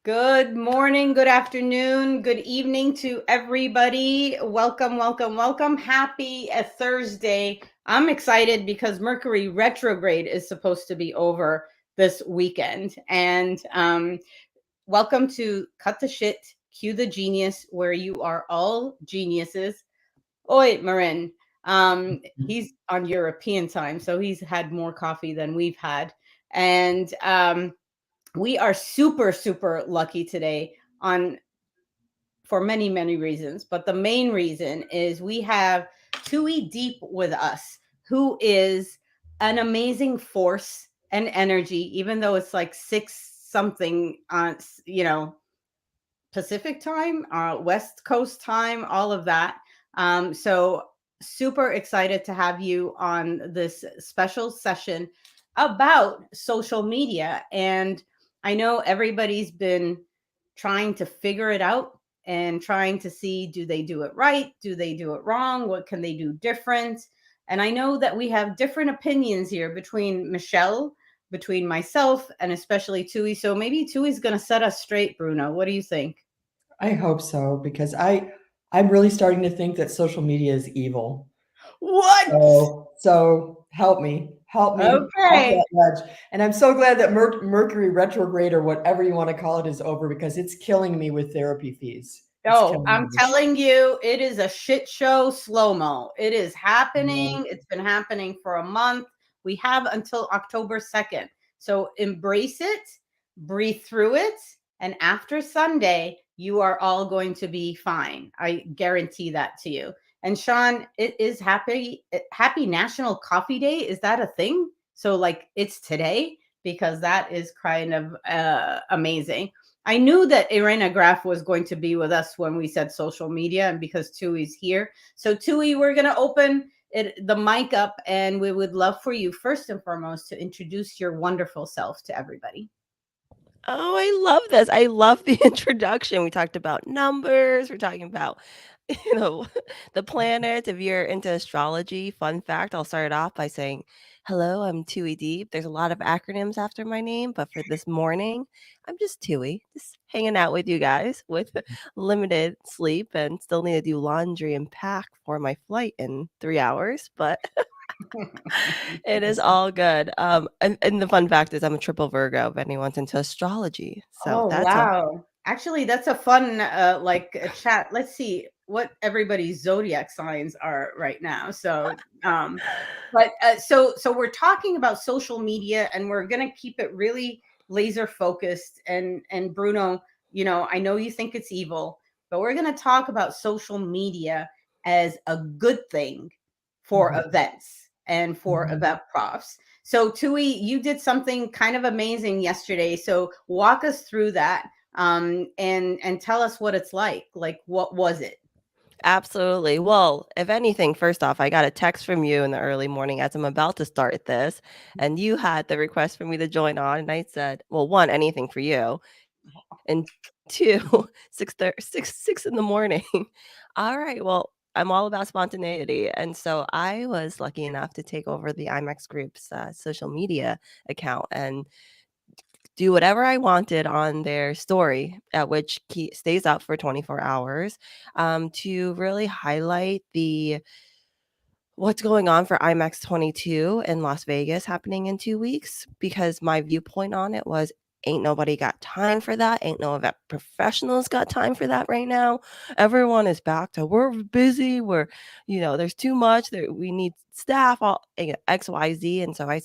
Good morning, good afternoon, good evening to everybody. Welcome, welcome, welcome. Happy Thursday. I'm excited because Mercury retrograde is supposed to be over this weekend. And welcome to Cut the Shit, Cue the Genius, where you are all geniuses. Oi, Marin. He's on European time, so he's had more coffee than we've had. And we are super, super lucky today on for many, many reasons. But the main reason is we have Tui Deep with us, who is an amazing force and energy, even though it's like 6 something on, Pacific time, West Coast time, all of that. So super excited to have you on this special session about social media. And I know everybody's been trying to figure it out and trying to see, do they do it right? Do they do it wrong? What can they do different? And I know that we have different opinions here between Michelle, between myself, and especially Tui. So maybe Tui's going to set us straight, Bruno. What do you think? I hope so, because I'm really starting to think that social media is evil. What? So help me off Okay. that ledge. And I'm so glad that Mercury retrograde or whatever you want to call it is over, because it's killing me with therapy fees. It's Oh, killing I'm me. telling you, it is a shit show slow-mo. It is Yeah. happening. It's been happening for a month. We have until October 2nd. So embrace it, breathe through it, and after Sunday, you are all going to be fine. I guarantee that to you. And Sean, it is happy National Coffee Day. Is that a thing? So like it's today because that is kind of amazing. I knew that Irena Graf was going to be with us when we said social media, and because Tui's here. So Tui, we're going to open the mic up, and we would love for you first and foremost to introduce your wonderful self to everybody. Oh, I love this. I love the introduction. We talked about numbers. We're talking about, you know, the planets. If you're into astrology, fun fact, I'll start off by saying, hello, I'm Tui Deep. There's a lot of acronyms after my name, but for this morning, I'm just Tui, just hanging out with you guys with limited sleep and still need to do laundry and pack for my flight in 3 hours. But it is all good. And the fun fact is I'm a triple Virgo if anyone's into astrology. So Oh, that's a wow. Actually, that's a fun chat. Let's see what everybody's zodiac signs are right now. So we're talking about social media, and we're going to keep it really laser focused. And Bruno, I know you think it's evil, but we're going to talk about social media as a good thing for Mhm. events and for Mhm. event profs. So Tui, you did something kind of amazing yesterday. So walk us through that, and tell us what it's like. Like, what was it? absolutely. Well, if anything, first off, I got a text from you in the early morning as I'm about to start this, and you had the request for me to join on, and I said, well, one, anything for you, and two, 6 in the morning. All right, well, I'm all about spontaneity. And so I was lucky enough to take over the IMAX Group's social media account and do whatever I wanted on their story, at which stays up for 24 hours, to really highlight the what's going on for IMAX 22 in Las Vegas happening in 2 weeks. Because my viewpoint on it was, ain't nobody got time for that. Ain't no event professionals got time for that right now. Everyone is back to we're busy. There's too much. We need staff, all XYZ. And so I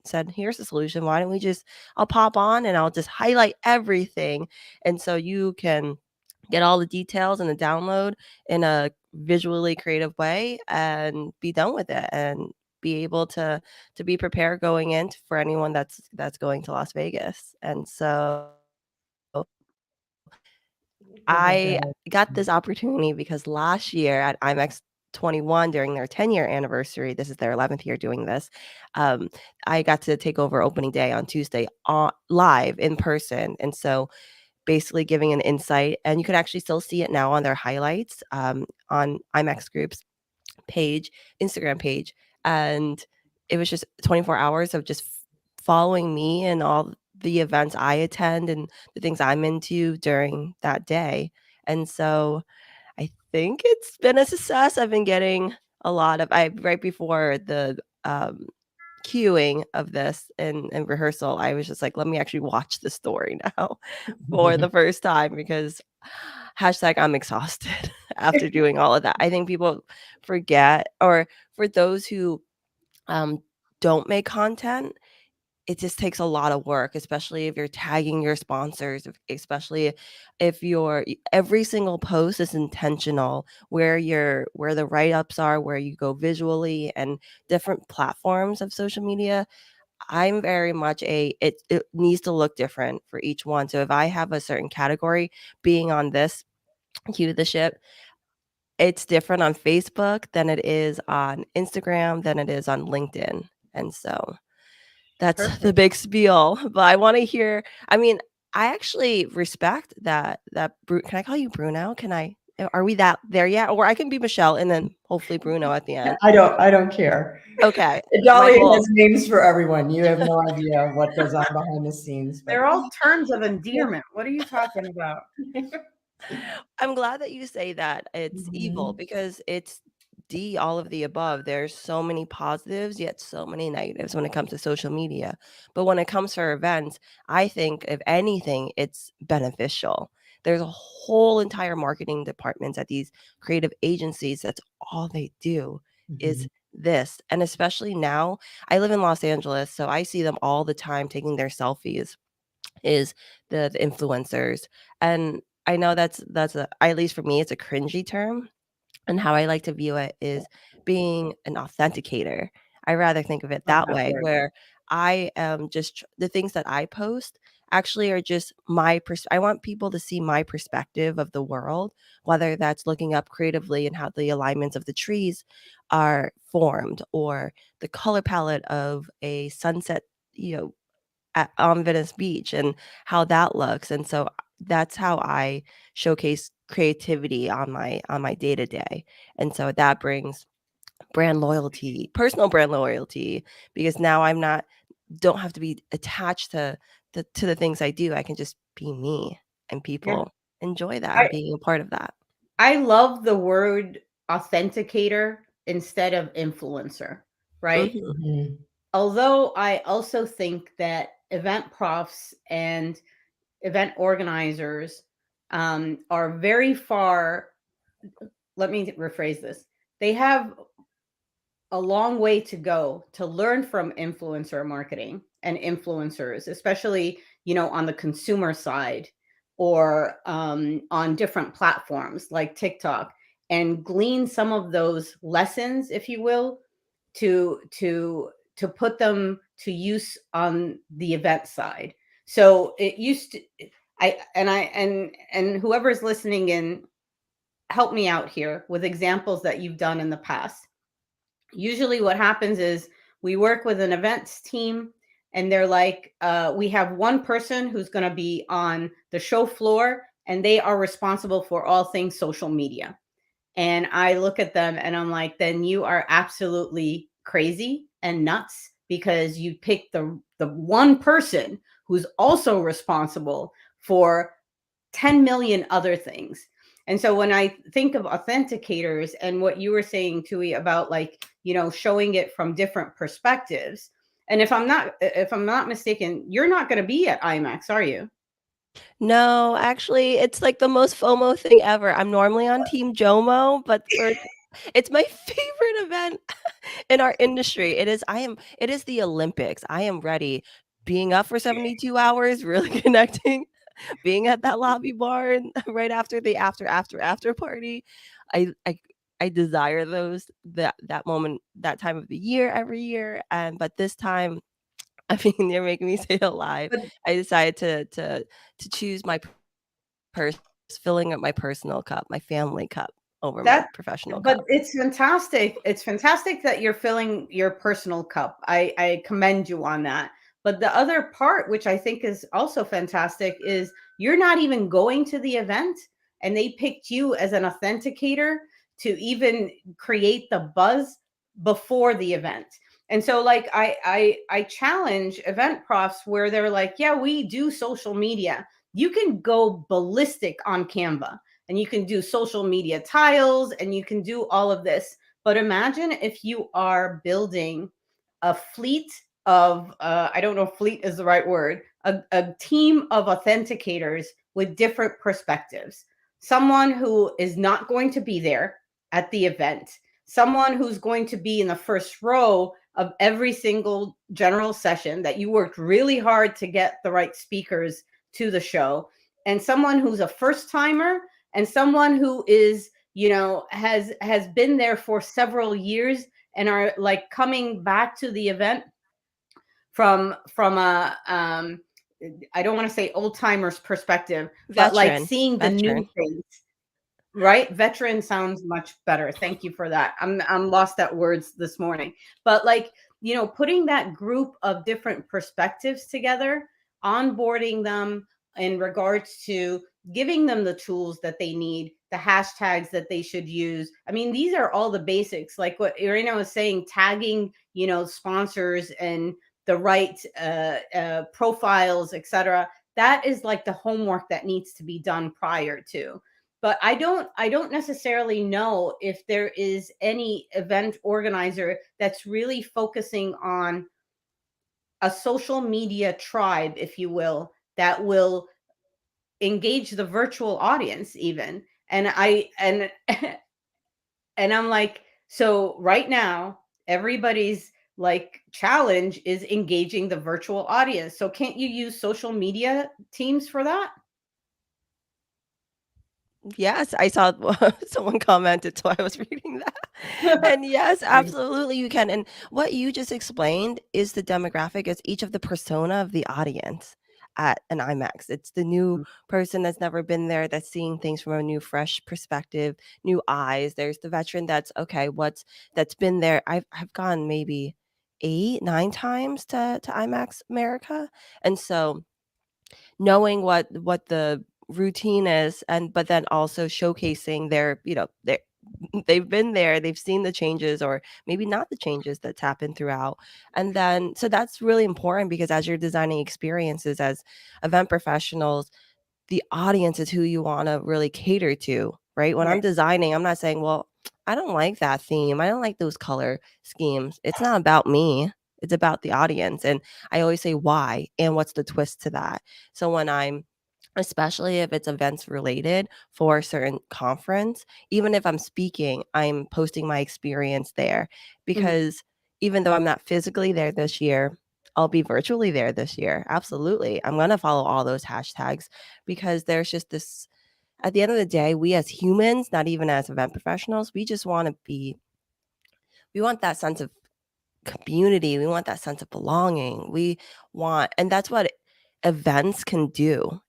said, here's the solution. Why don't we I'll pop on and I'll just highlight everything. And so you can get all the details and the download in a visually creative way and be done with it and be able to be prepared going in for anyone that's going to Las Vegas. And so Look at I that. got this opportunity because last year at IMAX 21 during their 10-year anniversary, this is their 11th year doing this, um, I got to take over opening day on Tuesday live in person. And so basically giving an insight, and you could actually still see it now on their highlights, on IMAX Group's page, Instagram page. And it was just 24 hours of just following me and all the events I attend and the things I'm into during that day. And so I think it's been a success. I've been getting a lot of right before the queuing of this and rehearsal, I was just like, let me actually watch the story now for the first time because hashtag I'm exhausted after doing all of that. I think people forget, or for those who um, don't make content, it just takes a lot of work, especially if you're tagging your sponsors, especially if every single post is intentional, where the write-ups are, where you go visually, and different platforms of social media. I'm very much it needs to look different for each one. So if I have a certain category, being on this cue the ship, it's different on Facebook than it is on Instagram, than it is on LinkedIn. And so that's the Perfect. big spiel. But I want to hear, I mean, I actually respect that can I call you Bruno? Are we there yet? Or I can be Michelle and then hopefully Bruno at the end. I don't care. Okay. Dolly Michael, has names for everyone. You have no idea what goes on behind the scenes. But They're all terms of endearment. What are you talking about? I'm glad that you say that it's evil, Mhm. because it's all of the above. There's so many positives, yet so many negatives when it comes to social media. But when it comes to events, I think if anything, it's beneficial. There's a whole entire marketing departments at these creative agencies. That's all they do is Mhm. this. And especially now, I live in Los Angeles, so I see them all the time taking their selfies, is the influencers. And I know at least for me, it's a cringy term. And how I like to view it is being an authenticator. I rather think of it Love that that way, word. where I am just the things that I post actually are just I want people to see my perspective of the world, whether that's looking up creatively and how the alignments of the trees are formed, or the color palette of a sunset, you know, on Venice Beach, and how that looks. And so that's how I showcase creativity on my day to day. And so that brings brand loyalty, personal brand loyalty, because now don't have to be attached to the things I do. I can just be me, and Yeah. people enjoy that I, and being a part of that. I love the word authenticator instead of influencer, right? Mhm. Mhm. Although I also think that event profs and event organizers are very far. Let me rephrase this. They have a long way to go to learn from influencer marketing and influencers, especially on the consumer side, or on different platforms like TikTok, and glean some of those lessons, if you will, to put them to use on the event side. So it used to, and whoever's listening in, help me out here with examples that you've done in the past. Usually what happens is we work with an events team, and they're like, we have one person who's going to be on the show floor, and they are responsible for all things social media. And I look at them and I'm like, then you are absolutely crazy and nuts, because you picked the one person who's also responsible for 10 million other things. And so when I think of authenticators and what you were saying, Tui, about, like, showing it from different perspectives. And if I'm not mistaken, you're not going to be at IMAX, are you? No, actually, it's like the most FOMO thing ever. I'm normally on Team JOMO, but it's my favorite event in our industry. It is the Olympics. I am ready. Being up for 72 hours, really connecting, being at that lobby bar and right after the after party. I I I desire that moment, that time of the year every year. And but this time, I mean, you're making me say it live. But I decided to choose my filling up my personal cup, my family cup, over my that professional but cup. it's fantastic. It's fantastic that you're filling your personal cup. I commend you on that. But the other part, which I think is also fantastic, is you're not even going to the event, and they picked you as an authenticator to even create the buzz before the event. And so like I challenge event profs where they're like, yeah, we do social media. You can go ballistic on Canva and you can do social media tiles and you can do all of this. But imagine if you are building a fleet of I don't know if fleet is the right word, a team of authenticators with different perspectives. Someone who is not going to be there at the event, someone who's going to be in the first row of every single general session, that you worked really hard to get the right speakers to the show, and someone who's a first timer, and someone who is, you know, has been there for several years and are like coming back to the event from a I don't want to say old timers perspective, but like seeing the new things. Right? Veteran sounds much better. Thank you for that. I'm lost at words this morning. But like, you know, putting that group of different perspectives together, onboarding them in regards to giving them the tools that they need, the hashtags that they should use. I mean, these are all the basics, like what Irina was saying, tagging, you know, sponsors and the right profiles, etc. That is like the homework that needs to be done prior to. But I don't necessarily know if there is any event organizer that's really focusing on a social media tribe, if you will, that will engage the virtual audience even. And and I'm like, so right now everybody's like challenge is engaging the virtual audience. So can't you use social media teams for that? Yes, I saw someone commented, so I was reading that. And yes, absolutely you can. And what you just explained is the demographic, is each of the persona of the audience at an IMAX. It's the new person that's never been there, that's seeing things from a new, fresh perspective, new eyes. There's the veteran that's okay, that's been there. I've gone maybe 8, 9 times to IMAX America. And so knowing what the routine is, and but then also showcasing their, you know, their they've been there, they've seen the changes or maybe not the changes that's happened throughout. And then so that's really important, because as you're designing experiences as event professionals, the audience is who you want to really cater to, right? When I'm designing, I'm not saying, well, I don't like that theme, I don't like those color schemes. It's not about me, it's about the audience. And I always say why and what's the twist to that. So when I'm, especially if it's events related for a certain conference, even if I'm speaking, I'm posting my experience there, because even though I'm not physically there this year, I'll be virtually there this year. Absolutely. I'm going to follow all those hashtags, because there's just this, at the end of the day, we as humans, not even as event professionals, we just want to be, we want that sense of community. We want that sense of belonging. We want, and that's what events can do.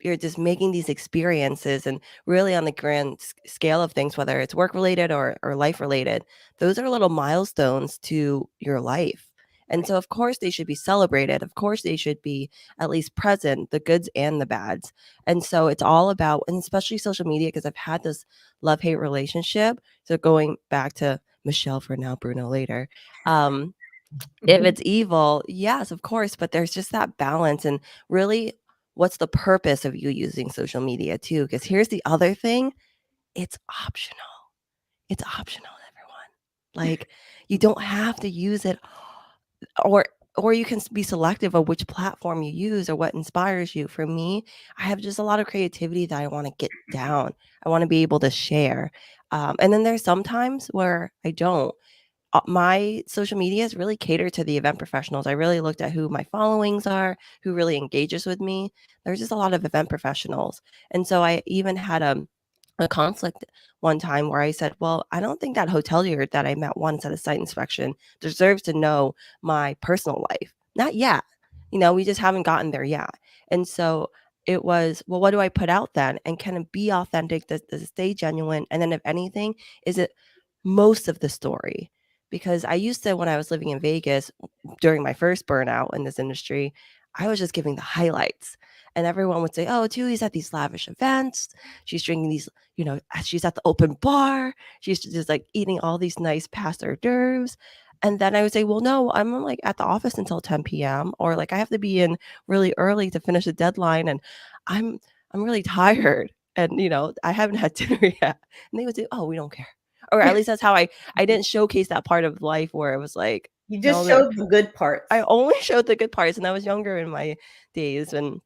You're just making these experiences, and really on the grand scale of things, whether it's work related or life related, those are little milestones to your life. And so, of course, they should be celebrated. Of course, they should be at least present, the goods and the bads. And so it's all about, and especially social media, because I've had this love-hate relationship. So going back to Michelle for now, Bruno later. If it's evil, yes, of course, but there's just that balance. And really, what's the purpose of you using social media too? Because here's the other thing, it's optional. It's optional, everyone. Like, you don't have to use it, or you can be selective of which platform you use or what inspires you. For me, I have just a lot of creativity that I want to get down. I want to be able to share. And then there's some times where I don't. My social media is really catered to the event professionals. I really looked at who my followings are, who really engages with me. There's just a lot of event professionals. And so I even had a conflict one time where I said, well, I don't think that hotelier that I met once at a site inspection deserves to know my personal life. Not yet. You know, we just haven't gotten there yet. And so it was, well, what do I put out then? And can it be authentic? Does it stay genuine? And then if anything, is it most of the story? Because I used to, when I was living in Vegas during my first burnout in this industry, I was just giving the highlights. And everyone would say, oh, Tui's at these lavish events. She's drinking these, you know, she's at the open bar. She's just like eating all these nice past hors d'oeuvres. And then I would say, well, no, I'm like at the office until 10 p.m. or like I have to be in really early to finish a deadline and I'm I'm really tired and I haven't had dinner yet. And they would say, oh, we don't care. Or at least that's how I didn't showcase that part of life where it was like, You no, just showed the good parts. I only showed the good parts and I was younger in my days. And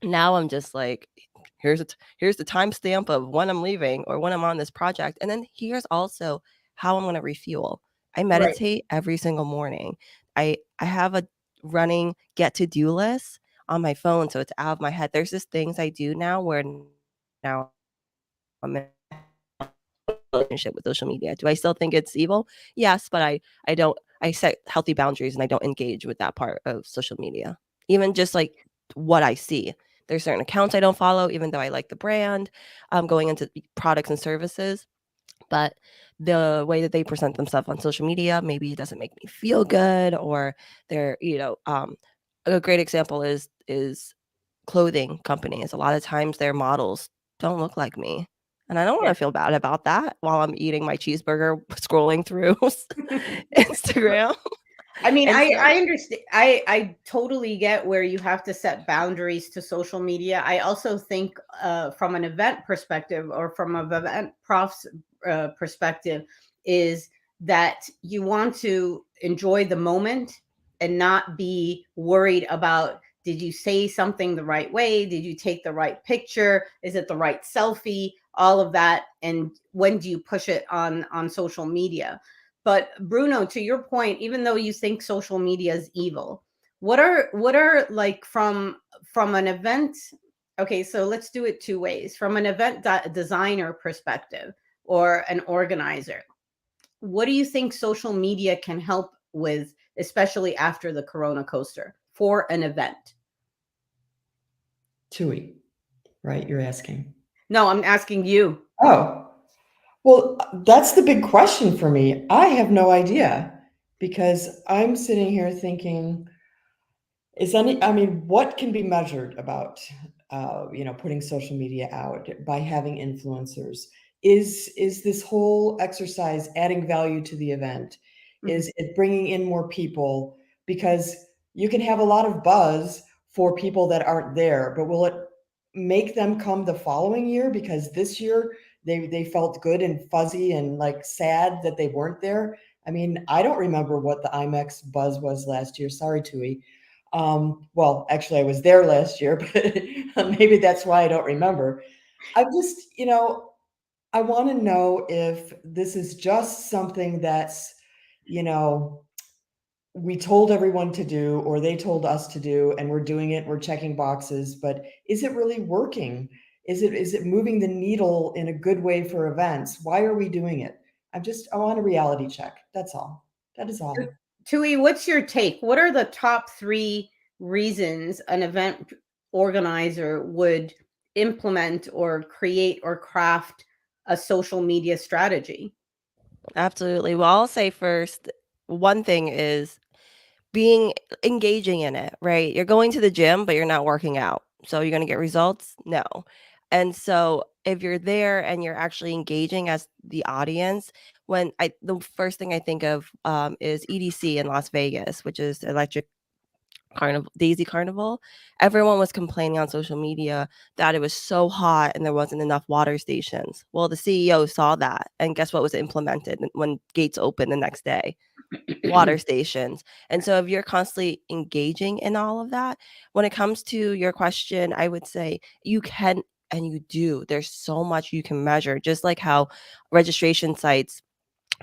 now I'm just like, here's the timestamp of when I'm leaving or when I'm on this project. And then here's also how I'm going to refuel. I Right. meditate every single morning. I have a running get to do list on my phone, so it's out of my head. There's just things I do now where now I'm in a relationship with social media. Do I still think it's evil? Yes, but I don't. I set healthy boundaries and I don't engage with that part of social media. Even just like what I see. There's certain accounts I don't follow, even though I like the brand, going into products and services. But the way that they present themselves on social media, maybe it doesn't make me feel good, or they're, a great example is clothing companies. A lot of times their models don't look like me. And I don't want Yeah. to feel bad about that while I'm eating my cheeseburger, scrolling through Instagram. I mean, And so I understand. I totally get where you have to set boundaries to social media. I also think, from an event perspective or from an event prof's perspective, is that you want to enjoy the moment and not be worried about, did you say something the right way? Did you take the right picture? Is it the right selfie? All of that, and when do you push it on social media? But Bruno, to your point, even though you think social media is evil, what are like from an event? Okay, so let's do it two ways. From an event designer perspective or an organizer, what do you think social media can help with, especially after the Corona coaster, for an event? TUI, right? You're asking. No, I'm asking you. Oh, well, that's the big question for me. I have no idea because I'm sitting here thinking, I mean, what can be measured about, putting social media out by having influencers? Is this whole exercise adding value to the event? Mhm. Is it bringing in more people? Because you can have a lot of buzz for people that aren't there, but will it make them come the following year? Because this year they felt good and fuzzy and like sad that they weren't there. I mean, I don't remember what the IMAX buzz was last year. Sorry, Tui. Well, actually, I was there last year, but maybe that's why I don't remember. I just, I want to know if this is just something that's, you know, we told everyone to do, or they told us to do, and we're doing it, we're checking boxes, but is it really working? Is it moving the needle in a good way for events? Why are we doing it? I want a reality check. That's all. That is all. Tui, what's your take? What are the top three reasons an event organizer would implement or create or craft a social media strategy? absolutely. Well, I'll say first, one thing is being engaging in it, right? You're going to the gym, but you're not working out. So you're going to get results? No. And so if you're there and you're actually engaging as the audience, the first thing I think of is EDC in Las Vegas, which is Electric Carnival, Daisy Carnival. Everyone was complaining on social media that it was so hot and there wasn't enough water stations. Well, the CEO saw that, and guess what was implemented when gates opened the next day? Water stations. And so if you're constantly engaging in all of that, when it comes to your question, I would say you can and you do. There's so much you can measure, just like how registration sites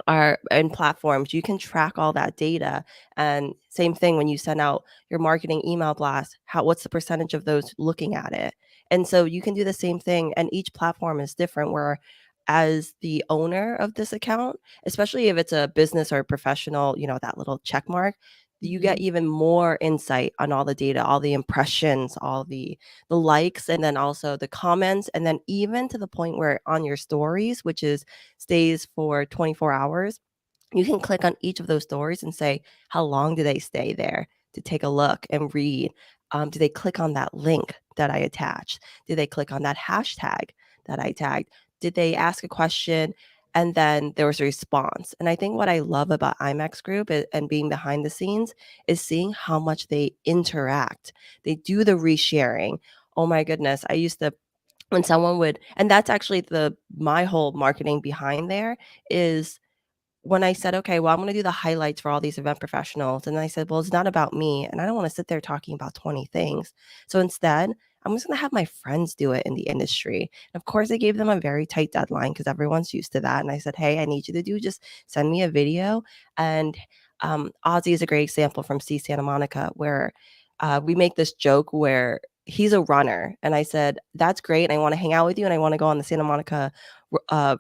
are and platforms, you can track all that data. And same thing when you send out your marketing email blast, what's the percentage of those looking at it? And so you can do the same thing, and each platform is different, where as the owner of this account, especially if it's a business or a professional, that little check mark, you get Mhm. even more insight on all the data, all the impressions, all the likes, and then also the comments, and then even to the point where on your stories, which is stays for 24 hours, you can click on each of those stories and say, how long do they stay there to take a look and read? Do they click on that link that I attached? Did they click on that hashtag that I tagged? Did they ask a question? And then there was a response. And I think what I love about IMAX Group and being behind the scenes is seeing how much they interact. They do the resharing. Oh my goodness. I used to, when someone would, and that's actually my whole marketing behind there is when I said, okay, well, I'm going to do the highlights for all these event professionals. And I said, well, it's not about me. And I don't want to sit there talking about 20 things. So instead, I'm just going to have my friends do it in the industry. And of course, I gave them a very tight deadline because everyone's used to that. And I said, hey, I need you to just send me a video. And Ozzy is a great example from C Santa Monica where we make this joke where he's a runner. And I said, that's great. And I want to hang out with you. And I want to go on the Santa Monica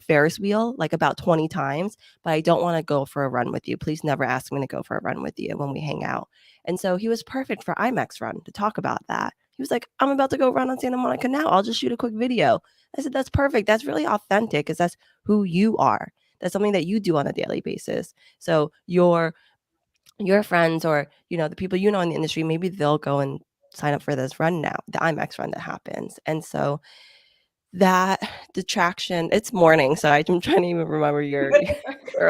Ferris wheel like about 20 times, but I don't want to go for a run with you. Please never ask me to go for a run with you when we hang out. And so he was perfect for IMAX Run to talk about that. He was like, I'm about to go run on Santa Monica now. I'll just shoot a quick video. I said, that's perfect. That's really authentic because that's who you are. That's something that you do on a daily basis. So your friends or, the people in the industry, maybe they'll go and sign up for this run now, the IMAX Run that happens. And so that detraction, it's morning, so I'm trying to even remember your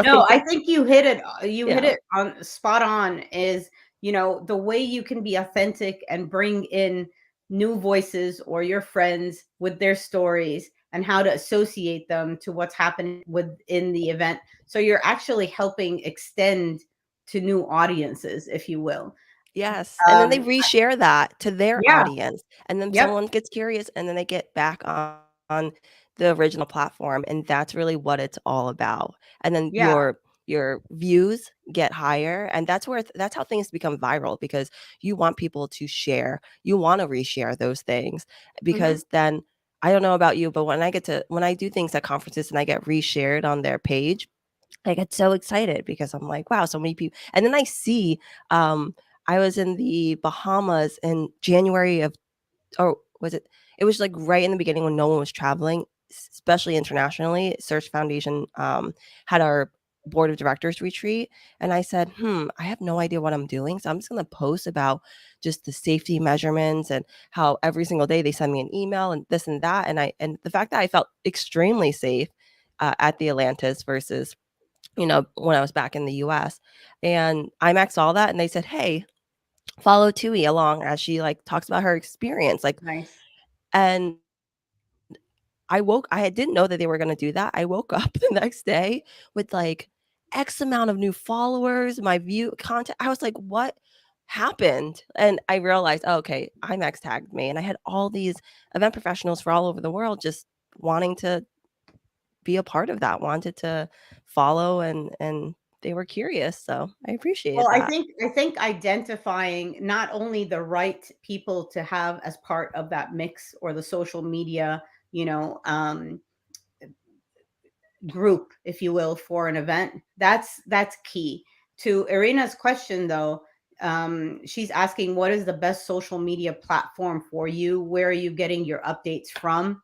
No, early. I think you hit it. You hit Yeah. it on spot on. Is the way you can be authentic and bring in new voices or your friends with their stories and how to associate them to what's happening within the event. So you're actually helping extend to new audiences, if you will. Yes, and then they reshare that to their Yeah. audience, and then Yep. someone gets curious, and then they get back on the original platform, and that's really what it's all about. And then Yeah. your views get higher, and that's how things become viral because you want people to share. You wanna reshare those things Mhm. because then I don't know about you, but when I do things at conferences and I get reshared on their page, I get so excited because I'm like, wow, so many people. And then I see, I was in the Bahamas in January of, or was it? It was like right in the beginning when no one was traveling, especially internationally. Search Foundation had our board of directors retreat. And I said, I have no idea what I'm doing. So I'm just going to post about just the safety measurements and how every single day they send me an email and this and that. And the fact that I felt extremely safe at the Atlantis versus when I was back in the US. And IMAX saw that and they said, hey, follow Tui along as she like talks about her experience. Like, Nice. and I didn't know that they were going to do that. I woke up the next day with like X amount of new followers, my view content. I was like, what happened? And I realized, oh, okay, IMAX tagged me. And I had all these event professionals for all over the world just wanting to be a part of that, wanted to follow and they were curious. So I appreciated Well, I that. think identifying not only the right people to have as part of that mix or the social media, you know, group, if you will, for an event, that's key. To Irina's question, though, she's asking, what is the best social media platform for you? Where are you getting your updates from?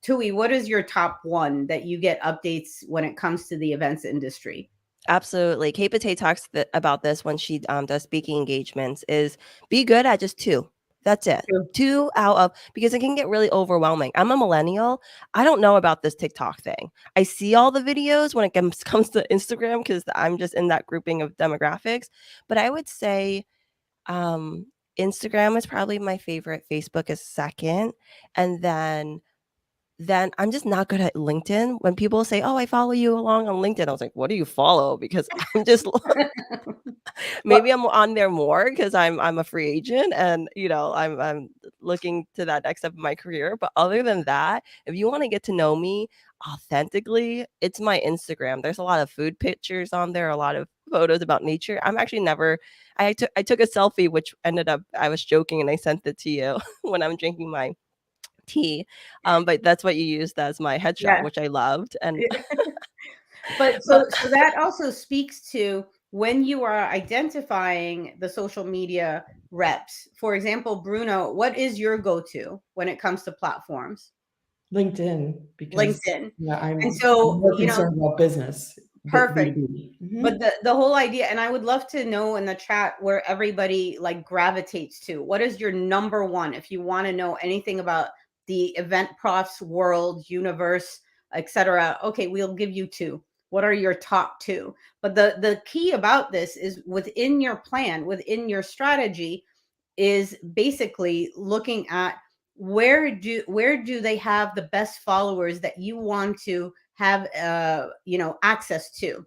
Tui, what is your top one that you get updates when it comes to the events industry? Absolutely. Kate Pate talks about this when she does speaking engagements is be good at just two. That's it. True. Two out of, because it can get really overwhelming. I'm a millennial. I don't know about this TikTok thing. I see all the videos when it comes to Instagram because I'm just in that grouping of demographics. But I would say Instagram is probably my favorite. Facebook is second. And then I'm just not good at LinkedIn. When people say, "Oh, I follow you along on LinkedIn," I was like, "What do you follow?" Because I'm just Well, maybe I'm on there more because I'm a free agent and I'm looking to that next step of my career. But other than that, if you want to get to know me authentically, it's my Instagram. There's a lot of food pictures on there, a lot of photos about nature. I'm actually never. I took a selfie, which ended up I was joking and I sent it to you when I'm drinking my tea. But that's what you used as my headshot, yeah. which I loved. And But but so that also speaks to when you are identifying the social media reps. For example, Bruno, what is your go-to when it comes to platforms? LinkedIn, because LinkedIn. yeah, And I'm so, more concerned about business, perfect. B2B. But the whole idea, and I would love to know in the chat where everybody like gravitates to. What is your number one if you want to know anything about the event profs world universe? etc. Okay, we'll give you 2. What are your top 2? But the key about this is within your plan, within your strategy, is basically looking at where do they have the best followers that you want to have access to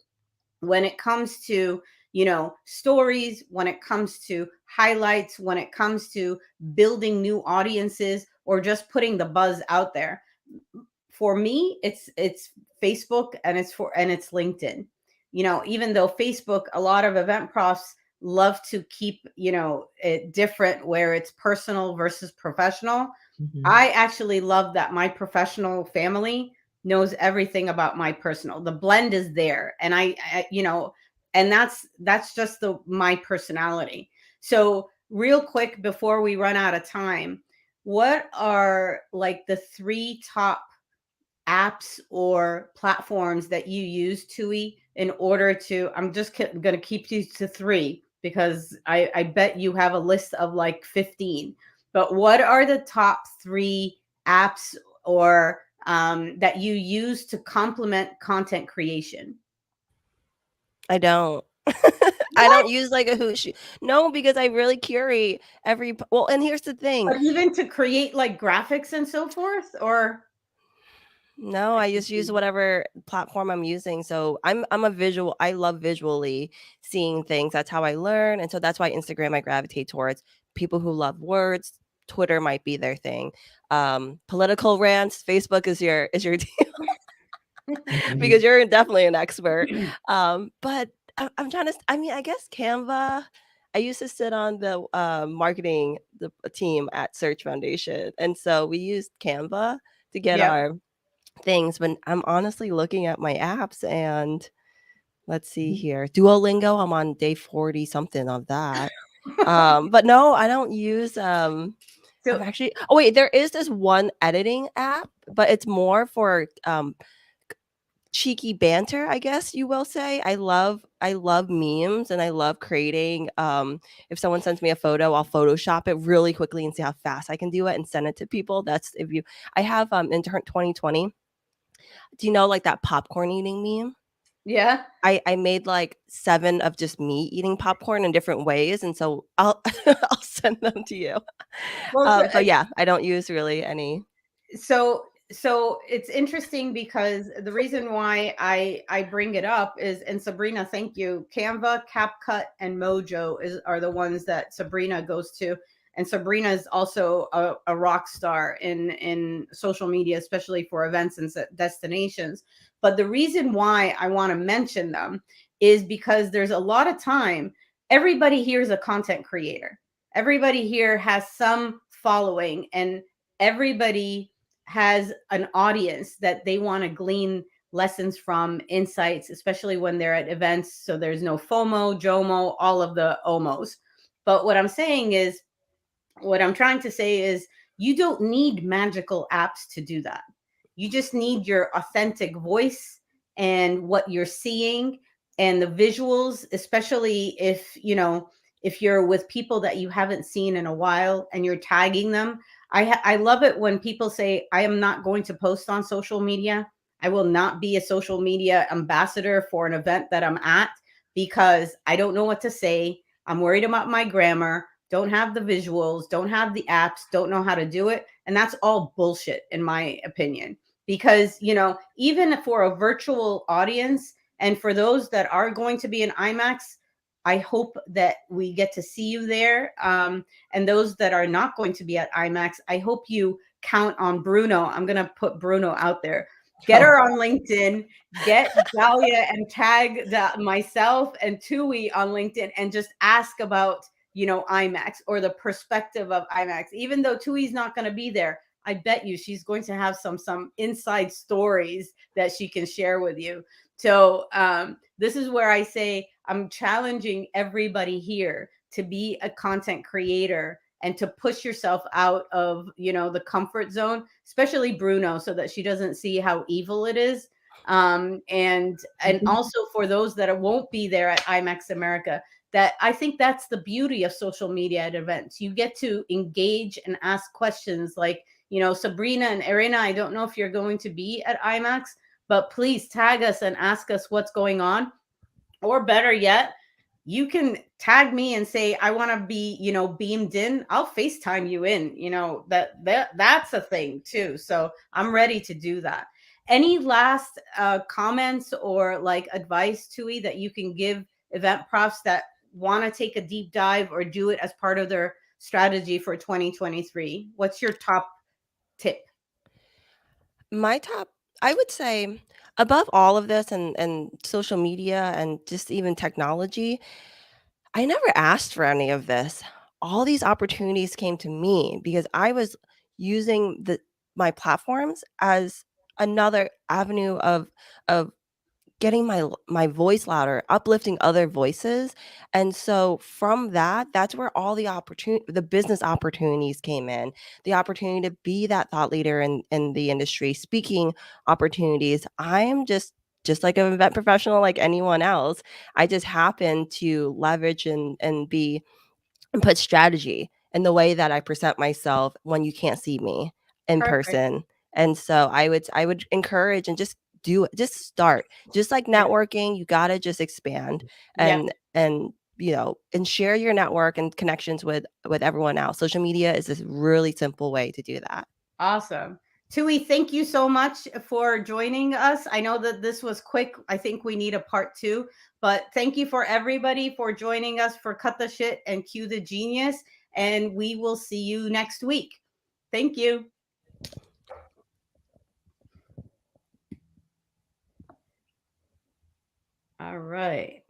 when it comes to stories, when it comes to highlights, when it comes to building new audiences, or just putting the buzz out there. For me, it's Facebook, and it's LinkedIn. Even though Facebook, a lot of event profs love to keep it different, where it's personal versus professional. Mhm. I actually love that my professional family knows everything about my personal. The blend is there, and and that's just my personality. So, real quick before we run out of time, what are like the 3 top apps or platforms that you use, Tui, in order to? I'm just going to keep these to 3 because I bet you have a list of like 15. But what are the top 3 apps or that you use to complement content creation? I don't. I What? don't use like a Hoosh. No, because I really curate well, and here's the thing. But even to create like graphics and so forth, or No, I just use whatever platform I'm using. So I'm a visual. I love visually seeing things. That's how I learn, and so that's why Instagram I gravitate towards people who love words. Twitter might be their thing. Political rants. Facebook is your because you're definitely an expert. But I'm trying to. I mean, I guess Canva. I used to sit on the marketing team at Search Foundation, and so we used Canva to get Yep. our things. But I'm honestly looking at my apps, and let's see here, Duolingo. I'm on day 40 something of that. But no, I don't use. I'm So actually. Oh wait, there is this one editing app, but it's more for cheeky banter, I guess you will say. I love memes, and I love creating if someone sends me a photo, I'll Photoshop it really quickly and see how fast I can do it and send it to people. That's if you I have in 2020. Do you know like that popcorn eating meme? yeah. I made like 7 of just me eating popcorn in different ways, and so I'll I'll send them to you. Well, But yeah, I don't use really any. so it's interesting because the reason why I bring it up is, and Sabrina, thank you. Canva, CapCut, and Mojo are the ones that Sabrina goes to, and Sabrina is also a rock star in social media, especially for events and destinations. But the reason why I want to mention them is because there's a lot of time. Everybody here is a content creator. Everybody here has some following, and everybody has an audience that they want to glean lessons from, insights, especially when they're at events. So there's no FOMO, JOMO, all of the OMOs. But what I'm trying to say is you don't need magical apps to do that. You just need your authentic voice and what you're seeing and the visuals, especially if you're with people that you haven't seen in a while and you're tagging them. I love it when people say, I am not going to post on social media. I will not be a social media ambassador for an event that I'm at because I don't know what to say. I'm worried about my grammar, don't have the visuals, don't have the apps, don't know how to do it. And that's all bullshit, in my opinion. Because, even for a virtual audience and for those that are going to be in IMAX, I hope that we get to see you there. And those that are not going to be at IMAX, I hope you count on Bruno. I'm going to put Bruno out there. Get her on LinkedIn, get Dahlia and tag myself and Tui on LinkedIn and just ask about, IMAX or the perspective of IMAX. Even though Tui's not going to be there, I bet you she's going to have some inside stories that she can share with you. So this is where I say I'm challenging everybody here to be a content creator and to push yourself out of, the comfort zone, especially Bruno, so that she doesn't see how evil it is. And also for those that won't be there at IMAX America, that I think that's the beauty of social media at events. You get to engage and ask questions like, Sabrina and Irina, I don't know if you're going to be at IMAX, but please tag us and ask us what's going on. Or better yet, you can tag me and say, I want to be, beamed in. I'll FaceTime you in, that's a thing too. So I'm ready to do that. Any last comments or like advice, Tui, that you can give event profs that want to take a deep dive or do it as part of their strategy for 2023? What's your top tip? My top, I would say, above all of this and social media and just even technology, I never asked for any of this. All these opportunities came to me because I was using my platforms as another avenue of getting my voice louder, uplifting other voices, and so from that, that's where all the business opportunities came in, the opportunity to be that thought leader in the industry, speaking opportunities. I am just like an event professional like anyone else. I just happen to leverage and put strategy in the way that I present myself when you can't see me in Perfect. person. And so I would encourage and just do it. Just start. Just like Yeah. networking, you got to just expand Yeah. and share your network and connections with everyone else. Social media is this really simple way to do that. Awesome. Tui, thank you so much for joining us. I know that this was quick. I think we need a part two, but thank you for everybody for joining us for Cut the Shit and Cue the Genius. And we will see you next week. Thank you. All right.